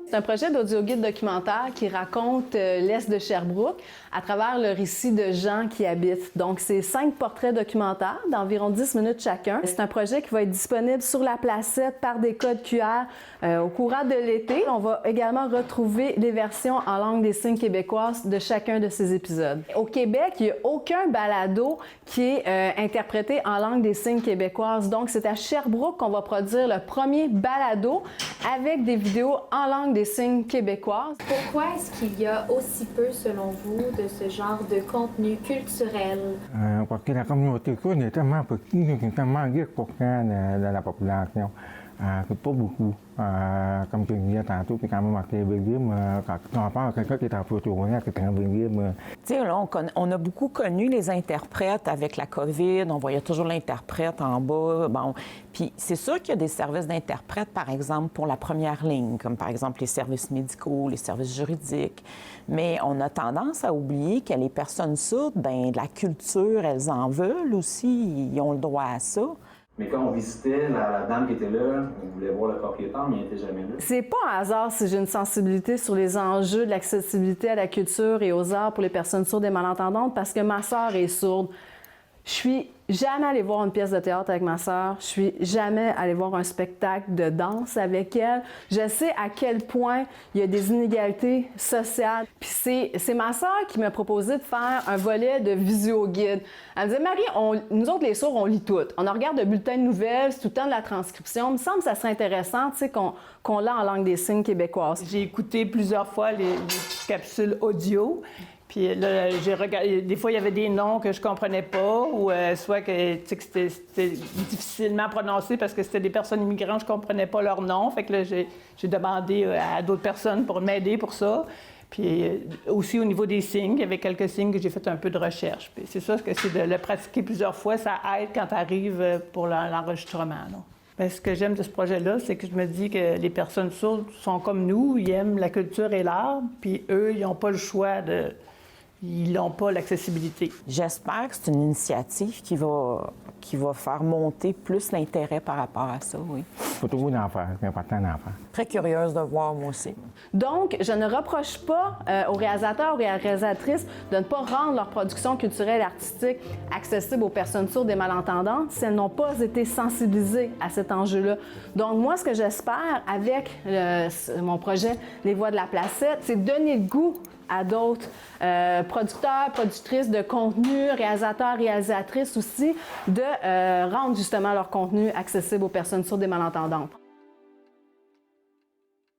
C'est un projet d'audio-guide documentaire qui raconte l'Est de Sherbrooke à travers le récit de gens qui y habitent. Donc, c'est 5 portraits documentaires d'environ 10 minutes chacun. C'est un projet qui va être disponible sur la placette par des codes QR au courant de l'été. On va également retrouver les versions en langue des signes québécoises de chacun de ces épisodes. Au Québec, il n'y a aucun balado qui est interprété en langue des signes québécoises. Donc, c'est à Sherbrooke qu'on va produire le premier balado avec des vidéos en langue des signes québécoises. Pourquoi est-ce qu'il y a aussi peu, selon vous, de ce genre de contenu culturel? Parce que la communauté kurde est tellement petite, c'est tellement 10% de la population. C'est pas beaucoup. Comme tu disais tantôt, puis quand même assez visible, quand on parle à quelqu'un qui est en photographie, qui est très visible. Tu sais, là, on a beaucoup connu les interprètes avec la COVID. On voyait toujours l'interprète en bas. Bon, puis c'est sûr qu'il y a des services d'interprète, par exemple, pour la première ligne, comme par exemple les services médicaux, les services juridiques. Mais on a tendance à oublier que les personnes sourdes, bien, de la culture, elles en veulent aussi. Ils ont le droit à ça. Mais quand on visitait, la dame qui était là, on voulait voir le propriétaire, mais il n'était jamais là. C'est pas un hasard si j'ai une sensibilité sur les enjeux de l'accessibilité à la culture et aux arts pour les personnes sourdes et malentendantes, parce que ma sœur est sourde. Je suis jamais allée voir une pièce de théâtre avec ma sœur. Je suis jamais allée voir un spectacle de danse avec elle. Je sais à quel point il y a des inégalités sociales. Puis c'est ma sœur qui m'a proposé de faire un volet de visio-guide. Elle me disait, Marie, nous autres les sourds, on lit tout. On regarde le bulletin de nouvelles, c'est tout le temps de la transcription. Il me semble que ça serait intéressant, tu sais, qu'on l'a en langue des signes québécoise. J'ai écouté plusieurs fois les capsules audio. Puis là, j'ai regardé. Des fois, il y avait des noms que je comprenais pas, ou soit que, tu sais, que c'était difficilement prononcé parce que c'était des personnes immigrantes, je comprenais pas leur nom. Fait que là, j'ai demandé à d'autres personnes pour m'aider pour ça. Puis aussi au niveau des signes, il y avait quelques signes que j'ai fait un peu de recherche. Puis c'est ça, que c'est de le pratiquer plusieurs fois, ça aide quand tu arrives pour l'enregistrement. Bien, ce que j'aime de ce projet-là, c'est que je me dis que les personnes sourdes sont comme nous, ils aiment la culture et l'art, puis eux, ils n'ont pas le choix de... Ils n'ont pas l'accessibilité. J'espère que c'est une initiative qui va faire monter plus l'intérêt par rapport à ça, oui. Il faut toujours en faire, c'est important d'en faire. Très curieuse de voir, moi aussi. Donc, je ne reproche pas aux réalisateurs ou aux réalisatrices de ne pas rendre leur production culturelle et artistique accessible aux personnes sourdes et malentendantes si elles n'ont pas été sensibilisées à cet enjeu-là. Donc, moi, ce que j'espère avec mon projet Les Voix de la Placette, c'est donner le goût à d'autres producteurs, productrices de contenu, réalisateurs, réalisatrices aussi, de rendre justement leur contenu accessible aux personnes sourdes et malentendantes.